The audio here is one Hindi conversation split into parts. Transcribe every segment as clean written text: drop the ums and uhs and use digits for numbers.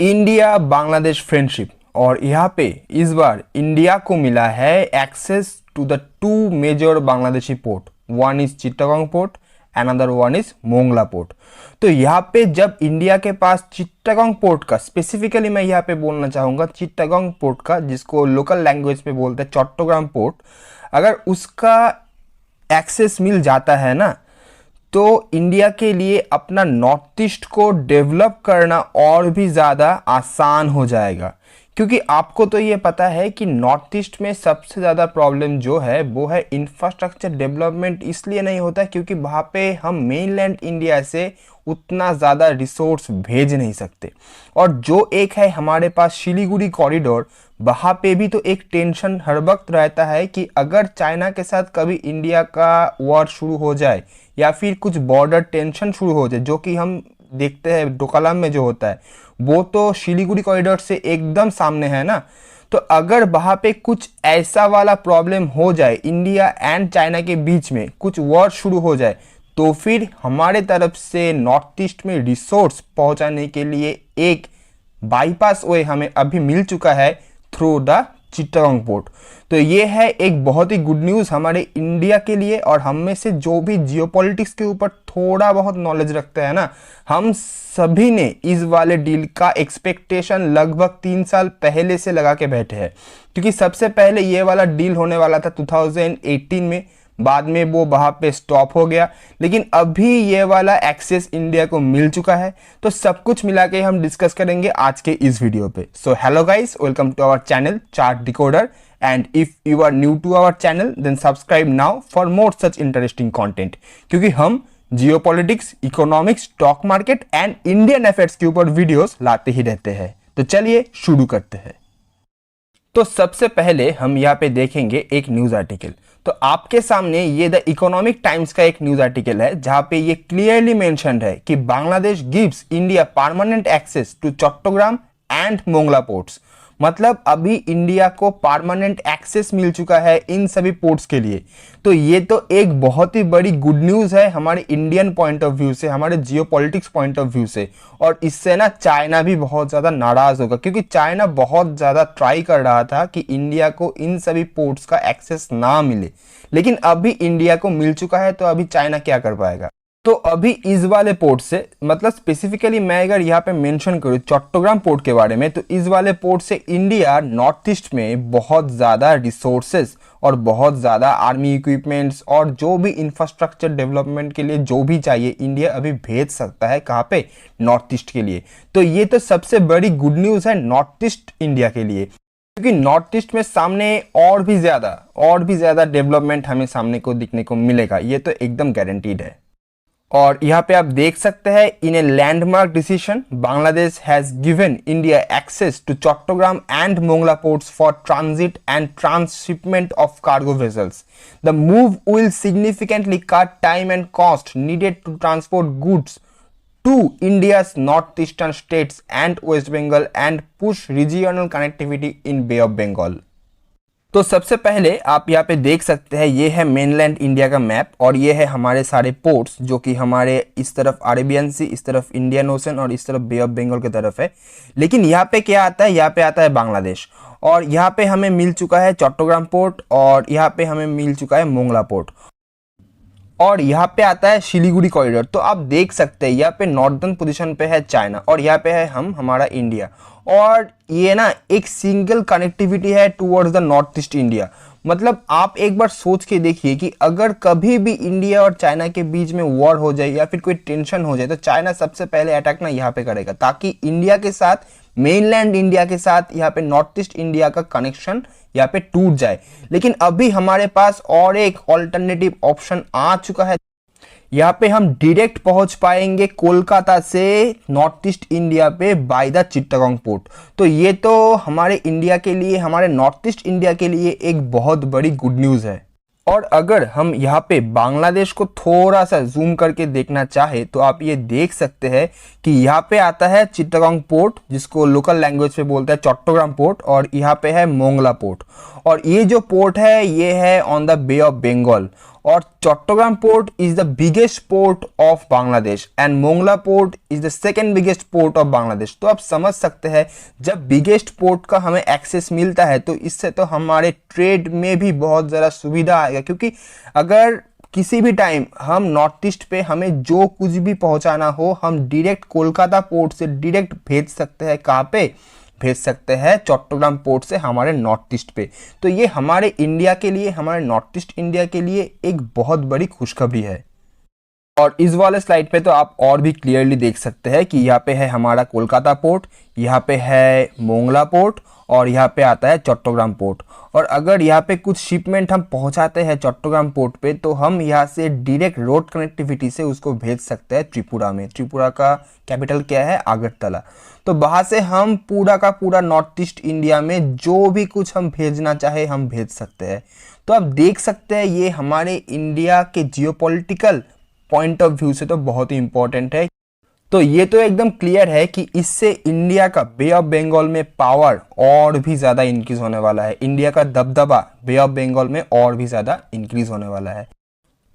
इंडिया बांग्लादेश फ्रेंडशिप और यहाँ पे इस बार इंडिया को मिला है access to the two major Bangladeshi port. One is Chittagong port, another one is Mongla port. तो यहाँ पे जब इंडिया के पास चिट्टागोंग पोर्ट का, स्पेसिफिकली मैं यहाँ पे बोलना चाहूँगा चिट्टागोंग पोर्ट का, जिसको लोकल लैंग्वेज में बोलते हैं चट्टग्राम पोर्ट, अगर उसका एक्सेस मिल जाता है ना, तो इंडिया के लिए अपना नॉर्थ ईस्ट को डेवलप करना और भी ज़्यादा आसान हो जाएगा। क्योंकि आपको तो ये पता है कि नॉर्थ ईस्ट में सबसे ज़्यादा प्रॉब्लम जो है वो है इंफ्रास्ट्रक्चर डेवलपमेंट। इसलिए नहीं होता क्योंकि वहाँ पे हम मेनलैंड इंडिया से उतना ज़्यादा रिसोर्स भेज नहीं सकते। और जो एक है हमारे पास सिलीगुड़ी कॉरिडोर, वहाँ पे भी तो एक टेंशन हर वक्त रहता है कि अगर चाइना के साथ कभी इंडिया का वॉर शुरू हो जाए या फिर कुछ बॉर्डर टेंशन शुरू हो जाए, जो कि हम देखते हैं डोकलाम में जो होता है, वो तो सिलीगुड़ी कॉरिडोर से एकदम सामने है ना। तो अगर वहाँ पे कुछ ऐसा वाला प्रॉब्लम हो जाए, इंडिया एंड चाइना के बीच में कुछ वॉर शुरू हो जाए, तो फिर हमारे तरफ से नॉर्थ ईस्ट में रिसोर्स पहुँचाने के लिए एक बाईपास वे हमें अभी मिल चुका है थ्रू द चिट्टागोंग पोर्ट। तो ये है एक बहुत ही गुड न्यूज़ हमारे इंडिया के लिए। और हम में से जो भी जियोपॉलिटिक्स के ऊपर थोड़ा बहुत नॉलेज रखते हैं ना, हम सभी ने इस वाले डील का एक्सपेक्टेशन लगभग 3 साल पहले से लगा के बैठे हैं। क्योंकि सबसे पहले ये वाला डील होने वाला था 2018 में, बाद में वो वहाँ पे स्टॉप हो गया, लेकिन अभी ये वाला एक्सेस इंडिया को मिल चुका है। तो सब कुछ मिला के हम डिस्कस करेंगे आज के इस वीडियो पे। So hello guys, welcome to our channel chart decoder, and if you are new to our channel then subscribe now for more such interesting content. क्योंकि हम geopolitics, economics, stock market and Indian affairs के ऊपर वीडियोस लाते ही रहते हैं। तो चलिए शुरू करते हैं। तो सबसे पहले हम यहाँ पे देखेंगे एक न्यूज आर्टिकल। तो आपके सामने ये द इकोनॉमिक टाइम्स का एक न्यूज आर्टिकल है, जहां पे ये क्लियरली मेंशन्ड है कि Bangladesh gives India permanent access to Chattogram and Mongla ports. मतलब अभी इंडिया को परमानेंट एक्सेस मिल चुका है इन सभी पोर्ट्स के लिए। तो ये तो एक बहुत ही बड़ी गुड न्यूज़ है हमारे इंडियन पॉइंट ऑफ व्यू से, हमारे जियोपॉलिटिक्स पॉइंट ऑफ व्यू से। और इससे ना चाइना भी बहुत ज़्यादा नाराज़ होगा, क्योंकि चाइना बहुत ज़्यादा ट्राई कर रहा था कि इंडिया को इन सभी पोर्ट्स का एक्सेस ना मिले, लेकिन अभी इंडिया को मिल चुका है। तो अभी चाइना क्या कर पाएगा। तो अभी इस वाले पोर्ट से, मतलब स्पेसिफिकली मैं अगर यहाँ पे मेंशन करूँ चट्टग्राम पोर्ट के बारे में, तो इस वाले पोर्ट से इंडिया नॉर्थ ईस्ट में बहुत ज़्यादा रिसोर्सेज और बहुत ज़्यादा आर्मी इक्विपमेंट्स और जो भी इंफ्रास्ट्रक्चर डेवलपमेंट के लिए जो भी चाहिए, इंडिया अभी भेज सकता है। कहाँ पे? नॉर्थ ईस्ट के लिए। तो ये तो सबसे बड़ी गुड न्यूज़ है नॉर्थ ईस्ट इंडिया के लिए, क्योंकि नॉर्थ ईस्ट में सामने और भी ज़्यादा डेवलपमेंट हमें सामने को दिखने को मिलेगा। ये तो एकदम गारंटीड है। और यहाँ पे आप देख सकते हैं, in a landmark decision Bangladesh has given India access to Chattogram and Mongla ports for transit and transshipment of cargo vessels. The move will significantly cut time and cost needed to transport goods to India's northeastern states and West Bengal and push regional connectivity in Bay of Bengal। तो सबसे पहले आप यहाँ पे देख सकते हैं, ये है मेनलैंड इंडिया का मैप और ये है हमारे सारे पोर्ट्स, जो कि हमारे इस तरफ अरेबियन सी, इस तरफ इंडियन ओशन और इस तरफ बे ऑफ बंगाल की तरफ है। लेकिन यहाँ पे क्या आता है? यहाँ पे आता है बांग्लादेश। और यहाँ पे हमें मिल चुका है चट्टग्राम पोर्ट और यहाँ पे हमें मिल चुका है मोंगला पोर्ट और यहाँ पे आता है सिलीगुड़ी कॉरिडोर। तो आप देख सकते हैं यहाँ पे नॉर्दर्न पोजीशन पे है चाइना और यहाँ पे है हमारा इंडिया। और ये ना एक सिंगल कनेक्टिविटी है towards the north east India. मतलब आप एक बार सोच के देखिए कि अगर कभी भी इंडिया और चाइना के बीच में वॉर हो जाए या फिर कोई टेंशन हो जाए, तो चाइना सबसे पहले अटैक ना यहाँ पे करेगा, ताकि इंडिया के साथ, मेनलैंड इंडिया के साथ यहाँ पे नॉर्थ ईस्ट इंडिया का कनेक्शन यहाँ पे टूट जाए। लेकिन अभी हमारे पास और एक ऑल्टरनेटिव ऑप्शन आ चुका है। यहाँ पे हम डायरेक्ट पहुंच पाएंगे कोलकाता से नॉर्थ ईस्ट इंडिया पे बाय द चिट्टागोंग पोर्ट। तो ये तो हमारे इंडिया के लिए, हमारे नॉर्थ ईस्ट इंडिया के लिए एक बहुत बड़ी गुड न्यूज़ है। और अगर हम यहाँ पे बांग्लादेश को थोड़ा सा जूम करके देखना चाहे, तो आप ये देख सकते हैं कि यहाँ पे आता है चिट्टागोंग पोर्ट, जिसको लोकल लैंग्वेज पे बोलते हैं चट्टग्राम पोर्ट, और यहाँ पे है मोंगला पोर्ट। और ये जो पोर्ट है ये है on the bay of Bengal. और Chattogram port is the biggest port of Bangladesh and Mongla port is the second biggest port of Bangladesh. तो आप समझ सकते हैं जब बिगेस्ट पोर्ट का हमें एक्सेस मिलता है तो इससे तो हमारे ट्रेड में भी बहुत ज़्यादा सुविधा आएगा, क्योंकि अगर किसी भी टाइम हम नॉर्थ ईस्ट पे हमें जो कुछ भी पहुंचाना हो हम डायरेक्ट कोलकाता पोर्ट से डायरेक्ट भेज सकते हैं। कहाँ पे भेज सकते हैं? चट्टग्राम पोर्ट से हमारे नॉर्थ ईस्ट पे। तो ये हमारे इंडिया के लिए, हमारे नॉर्थ ईस्ट इंडिया के लिए एक बहुत बड़ी खुशखबरी है। और इस वाले स्लाइड पे तो आप और भी क्लियरली देख सकते हैं कि यहाँ पे है हमारा कोलकाता पोर्ट, यहाँ पे है मोंगला पोर्ट और यहाँ पे आता है चट्टग्राम पोर्ट। और अगर यहाँ पे कुछ शिपमेंट हम पहुँचाते हैं चट्टग्राम पोर्ट पे तो हम यहाँ से डायरेक्ट रोड कनेक्टिविटी से उसको भेज सकते हैं त्रिपुरा में। त्रिपुरा का कैपिटल क्या है? अगरतला। तो वहाँ से हम पूरा का पूरा नॉर्थ ईस्ट इंडिया में जो भी कुछ हम भेजना चाहे हम भेज सकते हैं। तो आप देख सकते हैं ये हमारे इंडिया के जियोपॉलिटिकल पॉइंट ऑफ व्यू से तो बहुत ही इंपॉर्टेंट है। तो ये तो एकदम क्लियर है कि इससे इंडिया का बे ऑफ बंगाल में पावर और भी ज़्यादा इंक्रीज होने वाला है। इंडिया का दबदबा बे ऑफ बंगाल में और भी ज़्यादा इंक्रीज होने वाला है।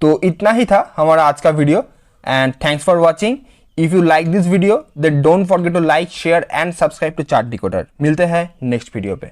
तो इतना ही था हमारा आज का video and thanks for watching. If you like this video then don't forget to like, share and subscribe to chart decoder. मिलते हैं नेक्स्ट वीडियो पे।